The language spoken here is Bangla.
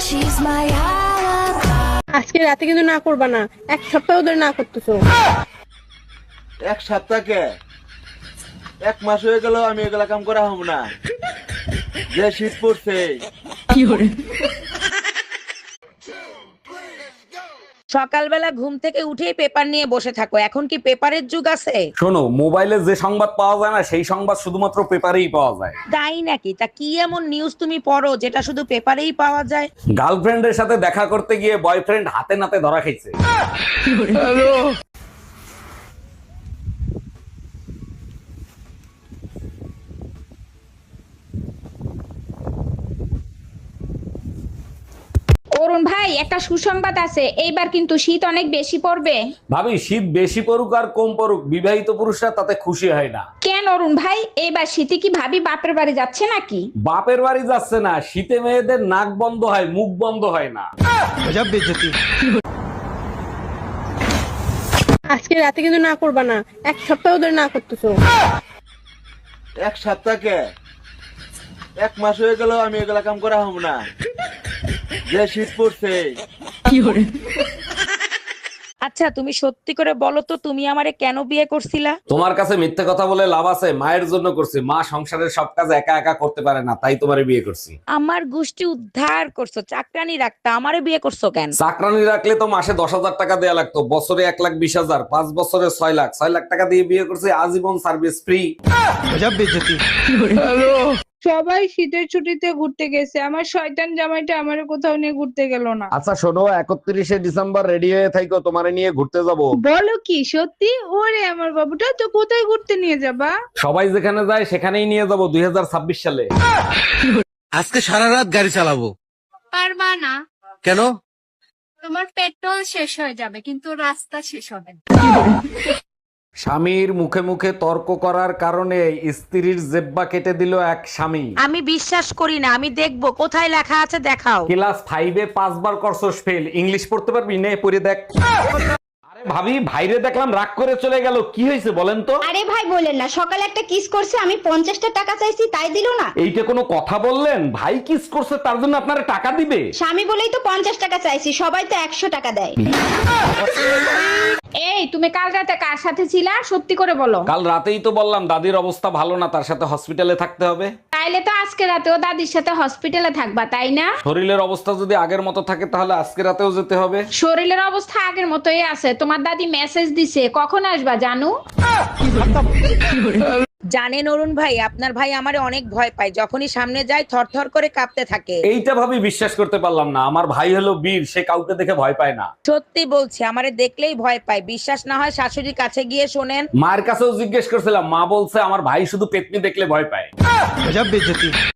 She's my alibi. আজকে রাতে কিন্তু না করবা না, এক সপ্তাহ ধরে না করতেছো। এক সপ্তাহকে এক মাস হয়ে গেল আমি এগুলা কাম করা হব না। যে শীত পড়ছে সকালবেলা ঘুম থেকে উঠেই পেপার নিয়ে বসে থাকো, এখন কি পেপারের যুগ আছে? শোনো, মোবাইলে যে সংবাদ পাওয়া যায় না সেই সংবাদ শুধুমাত্র পেপারেই পাওয়া যায়। তাই নাকি? তা কি এমন নিউজ তুমি পড়ো যেটা শুধু পেপারেই পাওয়া যায়? গার্লফ্রেন্ডের সাথে দেখা করতে গিয়ে বয়ফ্রেন্ড হাতে নাতে ধরা খাইছে। অরুণ ভাই, একটা সুসংবাদ আছে, এইবার কিন্তু শীত অনেক বেশি পড়বে। ভাবি, শীত বেশি পড়ুক আর কম পড়ুক, বিবাহিত পুরুষরা তাতে খুশি হয় না। কেন অরুণ ভাই, এইবার শীতে কি ভাবি বাপের বাড়ি যাচ্ছে নাকি? বাপের বাড়ি যাচ্ছে না, শীতে মেয়েদের নাক বন্ধ হয়, মুখ বন্ধ হয় না। আজকে রাতে কিন্তু না করবা না, এক সপ্তাহ ধরে না করতেছো। এক সপ্তাহকে এক মাস হয়ে গেল আমি এগুলা কাম করা হব না। যে শীত পড়ছে আচ্ছা, তুমি সত্যি করে বলো তো, তুমি আমারে কেন বিয়ে করছিলা? তোমার কাছে মিথ্যে কথা বলে লাভ আছে? মায়ের জন্য করছি, মা সংসারের সব কাজ একা একা করতে পারে না, তাই তোমারে বিয়ে করছি। আমার গোষ্ঠী উদ্ধার করছো, চাকরানি রাখতা, আমারে বিয়ে করছো কেন? চাকরানি রাখলে তো মাসে 10,000 টাকা দেয়া লাগতো, বছরে 1,20,000, 5 বছরে 6 লাখ। 6 লাখ টাকা দিয়ে বিয়ে করছি, আজীবন সার্ভিস ফ্রি। সবাই শীতের ছুটিতে ঘুরতে গেছে, আমার শয়তান জামাইটা আমারে কোথাও নিয়ে ঘুরতে গেল না। আচ্ছা শোনো, 31শে ডিসেম্বর রেডি হয়ে থাইকো, তোমারে নিয়ে ঘুরতে যাব। বলো কি সত্যি? ওরে আমার বাবুটা, তো কোথায় ঘুরতে নিয়ে যাবা? সবাই যেখানে যায় সেখানেই নিয়ে যাব 2026 সালে। আজকে সারা রাত গাড়ি চালাবো। পারবা না। কেন? তোমার পেট্রোল শেষ হয়ে যাবে, কিন্তু রাস্তা শেষ হবে না। স্বামীর মুখে মুখে তর্ক করার কারণে স্ত্রীর জেব্বা কেটে দিল এক স্বামী। আমি বিশ্বাস করি না, আমি দেখবো কোথায় লেখা আছে, দেখাও। ক্লাস 5-এ 5 বার করছস ফেল, ইংলিশ পড়তে পারবি? নে পড়ে দেখ। আরে ভাবি, ভাইরে দেখলাম রাগ করে চলে গেল, কি হয়েছে বলেন তো? আরে ভাই বলেন না, সকালে একটা কিস করছে, আমি 50টা টাকা চাইছি, তাই দিল না। এইটা কোনো কথা বললেন? ভাই কিস করছে তার জন্য আপনারা টাকা দিবে? স্বামী বলেই তো 50 টাকা চাইছি, সবাই তো 100 টাকা দেয়। এই, তুমি কাল রাতে কার সাথে ছিলা, সত্যি করে বলো। কাল রাতেই তো বললাম দাদির অবস্থা ভালো না, তার সাথে হসপিটালে থাকতে হবে। তাইলে তো আজকে রাতেও দাদির সাথে হসপিটালে থাকবা, তাই না? শরীরের অবস্থা যদি আগের মতো থাকে তাহলে আজকে রাতেও যেতে হবে। শরীরের অবস্থা আগের মতোই আছে, তোমার দাদি মেসেজ দিছে, কখন আসবা জানু? জানেন অরুণ ভাই, আপনার ভাই আমারে অনেক ভয় পায়, যখনই সামনে যায় থরথর করে কাঁপতে থাকে। এইটা ভাবি বিশ্বাস করতে পারলাম না, আমার ভাই হলো বীর, সে কাউকে দেখে ভয় পায় না। সত্যি বলছি, আমারে দেখলেই ভয় পায়। বিশ্বাস না হয় শাশুড়ির কাছে গিয়ে শোনেন। মায়ের কাছেও জিজ্ঞেস করছিলাম, মা বলছে আমার ভাই শুধু পেতনি দেখলে ভয় পায়।